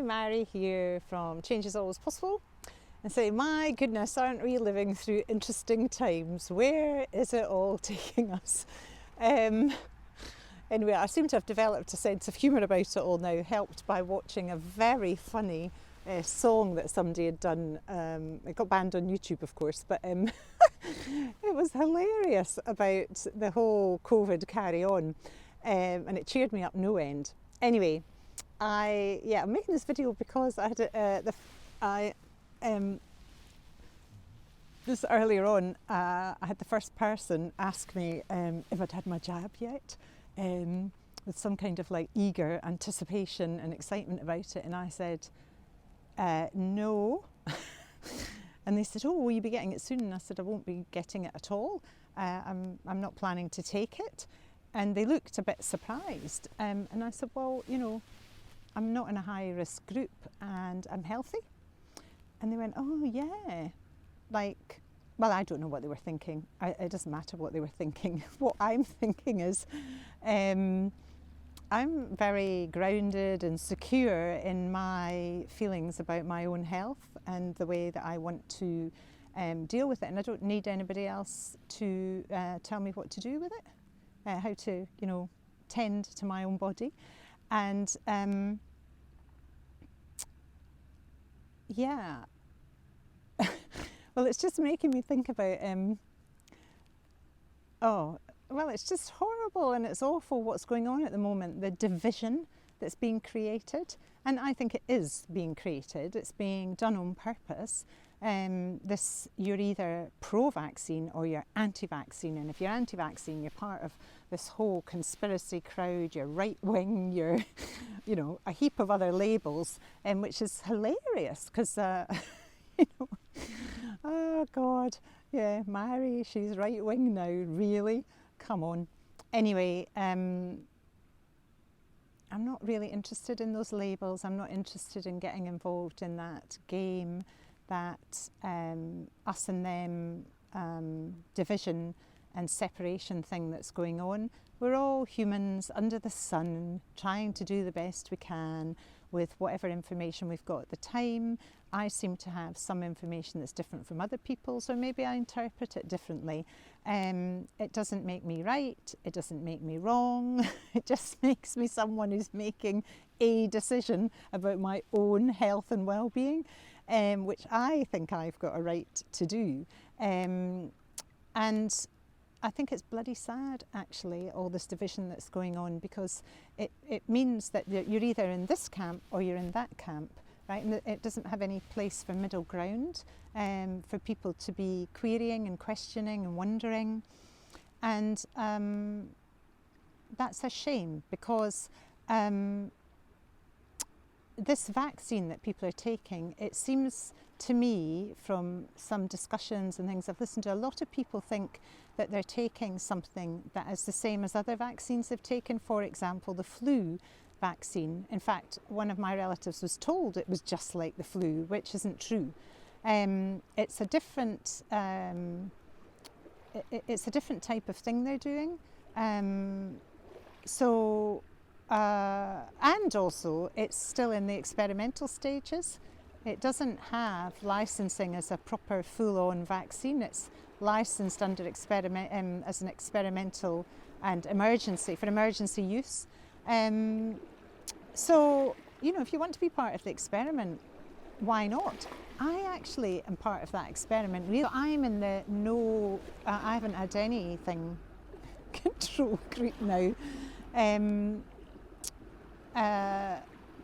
Mairi here from Change is Always Possible, and say, my goodness, aren't we living through interesting times? Where is it all taking us? Anyway, I seem to have developed a sense of humour about it all now, helped by watching a very funny song that somebody had done. It got banned on YouTube, of course, but it was hilarious about the whole COVID carry on, and it cheered me up no end. Anyway, I'm making this video because I had this earlier on. I had the first person ask me if I'd had my jab yet, with some kind of like eager anticipation and excitement about it, and I said no. And they said, "Oh, will you be getting it soon?" And I said, "I won't be getting it at all. I'm not planning to take it." And they looked a bit surprised, and I said, "Well, you know, I'm not in a high risk group and I'm healthy." And they went, "Oh yeah." Like, well, I don't know what they were thinking. It doesn't matter what they were thinking. What I'm thinking is I'm very grounded and secure in my feelings about my own health and the way that I want to deal with it. And I don't need anybody else to tell me what to do with it, how to, you know, tend to my own body. And yeah. Well, it's just making me think about, it's just horrible and it's awful what's going on at the moment, the division that's being created. And I think it is being created, it's being done on purpose. You're either pro-vaccine or you're anti-vaccine, and if you're anti-vaccine, you're part of this whole conspiracy crowd, you're right-wing, you're, you know, a heap of other labels, which is hilarious because, you know, oh God, yeah, Mairi, she's right-wing now, really? Come on. Anyway, I'm not really interested in those labels. I'm not interested in getting involved in that game, that us and them division and separation thing that's going on. We're all humans under the sun, trying to do the best we can with whatever information we've got at the time. I seem to have some information that's different from other people, so maybe I interpret it differently. It doesn't make me right, it doesn't make me wrong, it just makes me someone who's making a decision about my own health and well-being, which I think I've got a right to do. And I think it's bloody sad, actually, all this division that's going on, because it means that you're either in this camp or you're in that camp, right? And it doesn't have any place for middle ground, for people to be querying and questioning and wondering. And that's a shame, because this vaccine that people are taking, it seems to me from some discussions and things I've listened to, a lot of people think that they're taking something that is the same as other vaccines they've taken. For example, the flu vaccine. In fact, one of my relatives was told it was just like the flu, which isn't true. It's a different type of thing they're doing. And also it's still in the experimental stages. It doesn't have licensing as a proper full-on vaccine. It's licensed under as an experimental and for emergency use. So, you know, if you want to be part of the experiment, why not? I actually am part of that experiment. Really, I'm in the no, I haven't had anything control group now,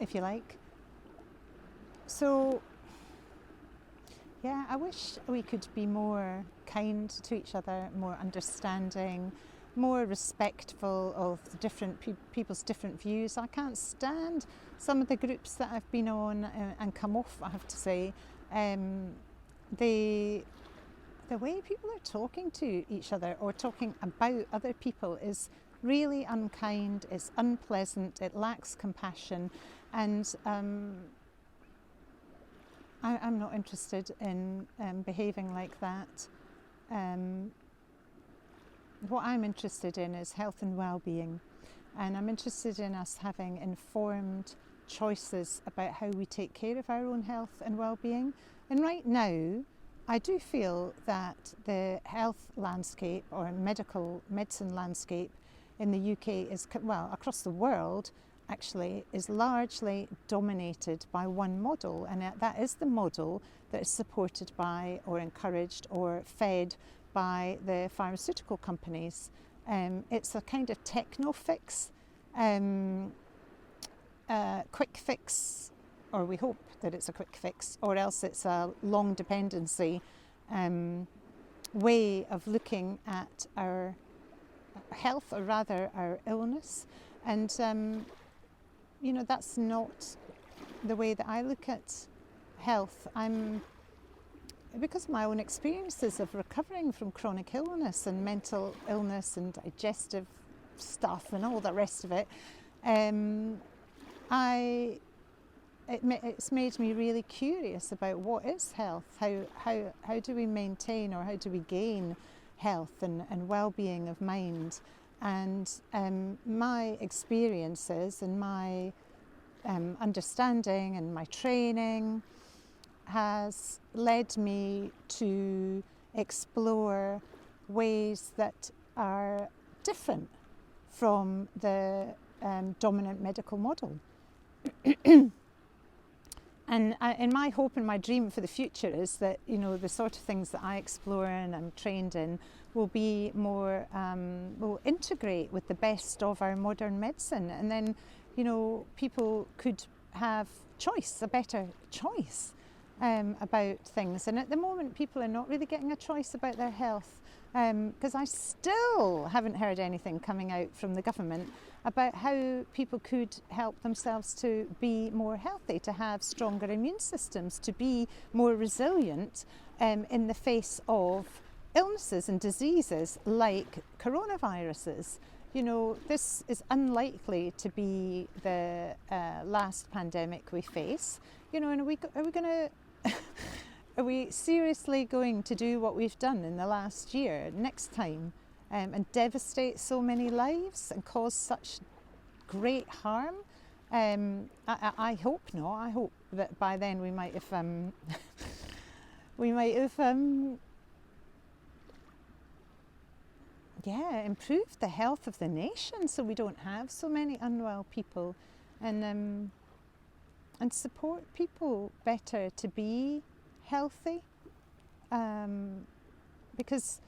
if you like. So, yeah, I wish we could be more kind to each other, more understanding, more respectful of the different people's different views. I can't stand some of the groups that I've been on and come off, I have to say. The way people are talking to each other or talking about other people is really unkind, it's unpleasant, it lacks compassion, and I'm not interested in behaving like that. What I'm interested in is health and well-being, and I'm interested in us having informed choices about how we take care of our own health and well-being. And right now, I do feel that the health landscape or medicine landscape in the UK is, well, across the world actually, is largely dominated by one model, and that is the model that is supported by or encouraged or fed by the pharmaceutical companies. It's a kind of techno fix, quick fix, or we hope that it's a quick fix, or else it's a long dependency way of looking at our health, or rather our illness. And you know, that's not the way that I look at health. Because of my own experiences of recovering from chronic illness and mental illness and digestive stuff and all the rest of it, it's made me really curious about what is health, how do we maintain or how do we gain health and well-being of mind. And my experiences and my understanding and my training has led me to explore ways that are different from the dominant medical model. And my hope and my dream for the future is that, you know, the sort of things that I explore and I'm trained in will be more, will integrate with the best of our modern medicine. And then, you know, people could have choice, a better choice about things. And at the moment, people are not really getting a choice about their health, because I still haven't heard anything coming out from the government about how people could help themselves to be more healthy, to have stronger immune systems, to be more resilient in the face of illnesses and diseases like coronaviruses. You know, this is unlikely to be the last pandemic we face. You know, and are we seriously going to do what we've done in the last year next time and devastate so many lives and cause such great harm? I hope not. I hope that by then we might have improved the health of the nation, so we don't have so many unwell people, and support people better to be healthy, because,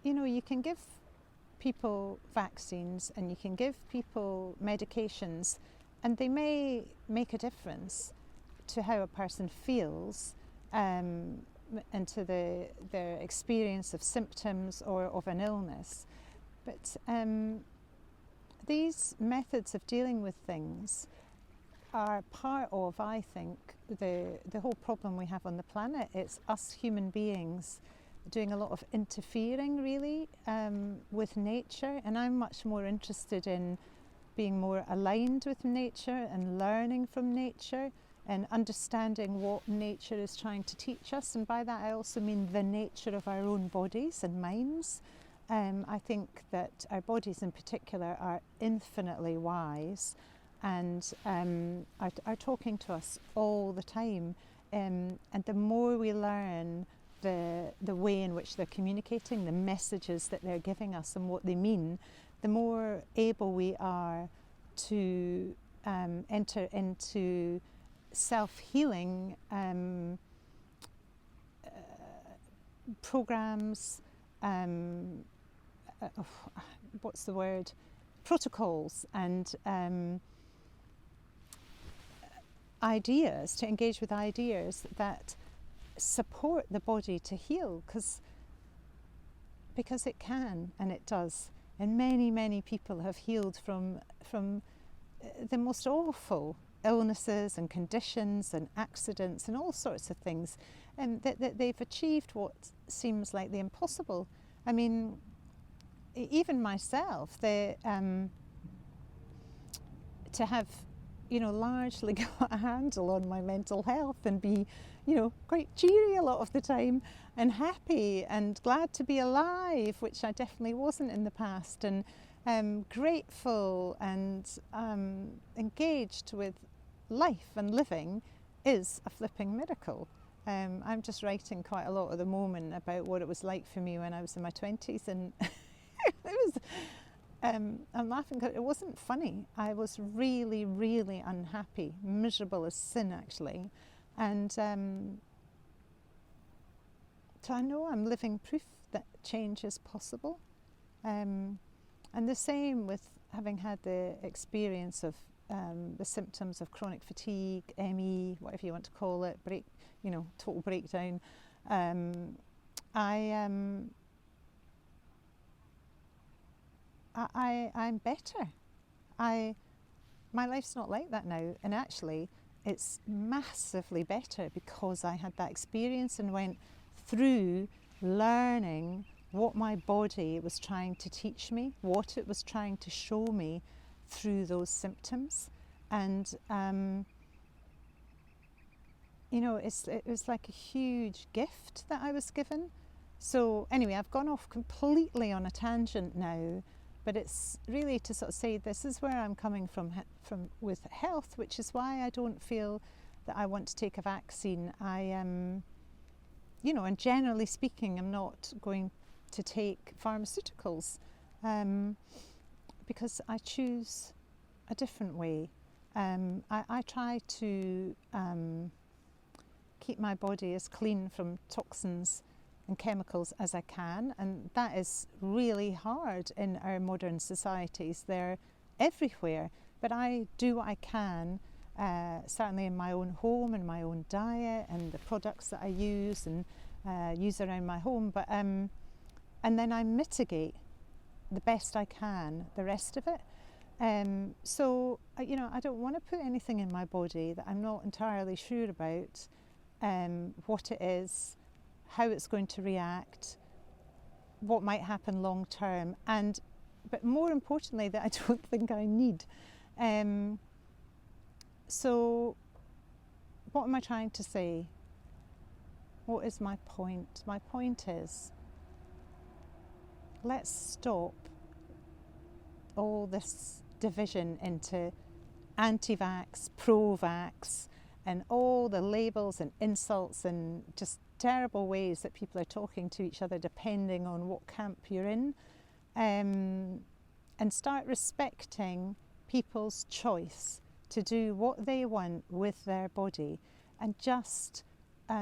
you know, you can give people vaccines and you can give people medications, and they may make a difference to how a person feels and to their experience of symptoms or of an illness. But these methods of dealing with things are part of, I think, the whole problem we have on the planet. It's us human beings doing a lot of interfering, really, with nature. And I'm much more interested in being more aligned with nature and learning from nature and understanding what nature is trying to teach us. And by that I also mean the nature of our own bodies and minds. I think that our bodies in particular are infinitely wise and are talking to us all the time. And the more we learn the way in which they're communicating, the messages that they're giving us and what they mean, the more able we are to enter into self-healing programs, protocols and ideas, to engage with ideas that support the body to heal, because it can and it does. And many people have healed from the most awful illnesses and conditions and accidents and all sorts of things, and that they've achieved what seems like the impossible. I mean, even myself, to have, you know, largely got a handle on my mental health and be, you know, quite cheery a lot of the time and happy and glad to be alive, which I definitely wasn't in the past, and grateful and engaged with life and living is a flipping miracle. I'm just writing quite a lot at the moment about what it was like for me when I was in my 20s, and it was, I'm laughing because it wasn't funny. I was really, really unhappy, miserable as sin actually. And so I know I'm living proof that change is possible. And the same with having had the experience of the symptoms of chronic fatigue, ME, whatever you want to call it, total breakdown. I'm better. My life's not like that now, and actually it's massively better because I had that experience and went through learning what my body was trying to teach me, what it was trying to show me through those symptoms. And it was like a huge gift that I was given. So anyway, I've gone off completely on a tangent now, but it's really to sort of say this is where I'm coming from with health, which is why I don't feel that I want to take a vaccine. I and generally speaking, I'm not going to take pharmaceuticals because I choose a different way. I try to keep my body as clean from toxins and chemicals as I can, and that is really hard in our modern societies. They're everywhere, but I do what I can, certainly in my own home and my own diet and the products that I use and use around my home, but and then I mitigate the best I can the rest of it. So I don't want to put anything in my body that I'm not entirely sure about what it is, how it's going to react, what might happen long term, but more importantly, that I don't think I need. So what am I trying to say? What is my point? My point is, let's stop all this division into anti-vax, pro-vax, and all the labels and insults and just terrible ways that people are talking to each other depending on what camp you're in, and start respecting people's choice to do what they want with their body, and just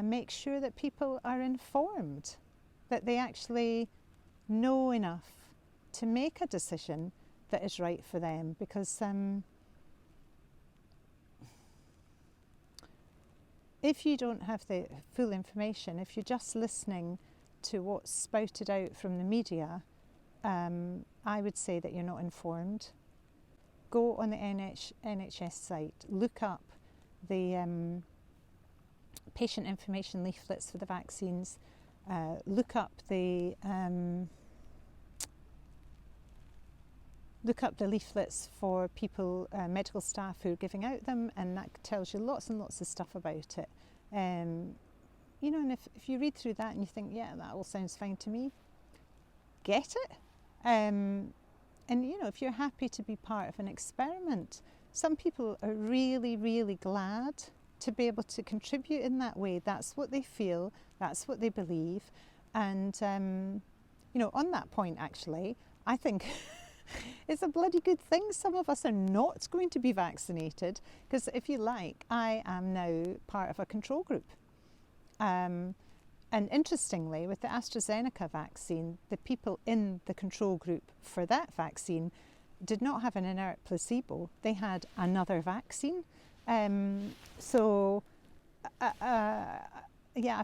make sure that people are informed, that they actually know enough to make a decision that is right for them. Because if you don't have the full information, if you're just listening to what's spouted out from the media, I would say that you're not informed. Go on the NHS site, look up the patient information leaflets for the vaccines, look up the leaflets for people, medical staff who are giving out them, and that tells you lots and lots of stuff about it. And if you read through that and you think, yeah, that all sounds fine to me, get it. And if you're happy to be part of an experiment, some people are really, really glad to be able to contribute in that way. That's what they feel, that's what they believe. And on that point, actually, I think it's a bloody good thing some of us are not going to be vaccinated, because if you like, I am now part of a control group. And interestingly, with the AstraZeneca vaccine, the people in the control group for that vaccine did not have an inert placebo. They had another vaccine. I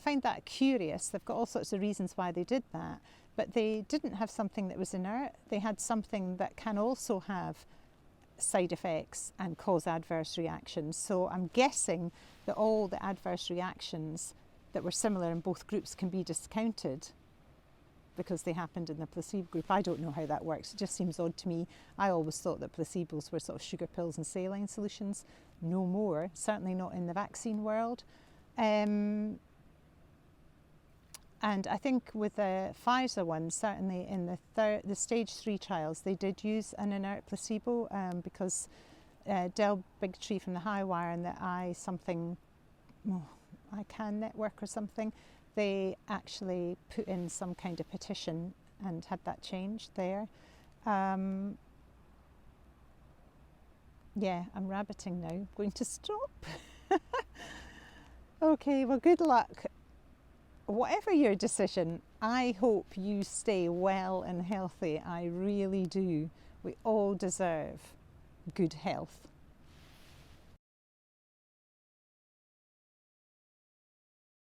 find that curious. They've got all sorts of reasons why they did that, but they didn't have something that was inert. They had something that can also have side effects and cause adverse reactions. So I'm guessing that all the adverse reactions that were similar in both groups can be discounted because they happened in the placebo group. I don't know how that works. It just seems odd to me. I always thought that placebos were sort of sugar pills and saline solutions. No more, certainly not in the vaccine world. And I think with the Pfizer one, certainly in the stage 3 trials, they did use an inert placebo because Del Bigtree from the High Wire and the ICANN network or something, they actually put in some kind of petition and had that changed there. Yeah, I'm rabbiting now. I'm going to stop. Okay, well, good luck. Whatever your decision, I hope you stay well and healthy. I really do. We all deserve good health.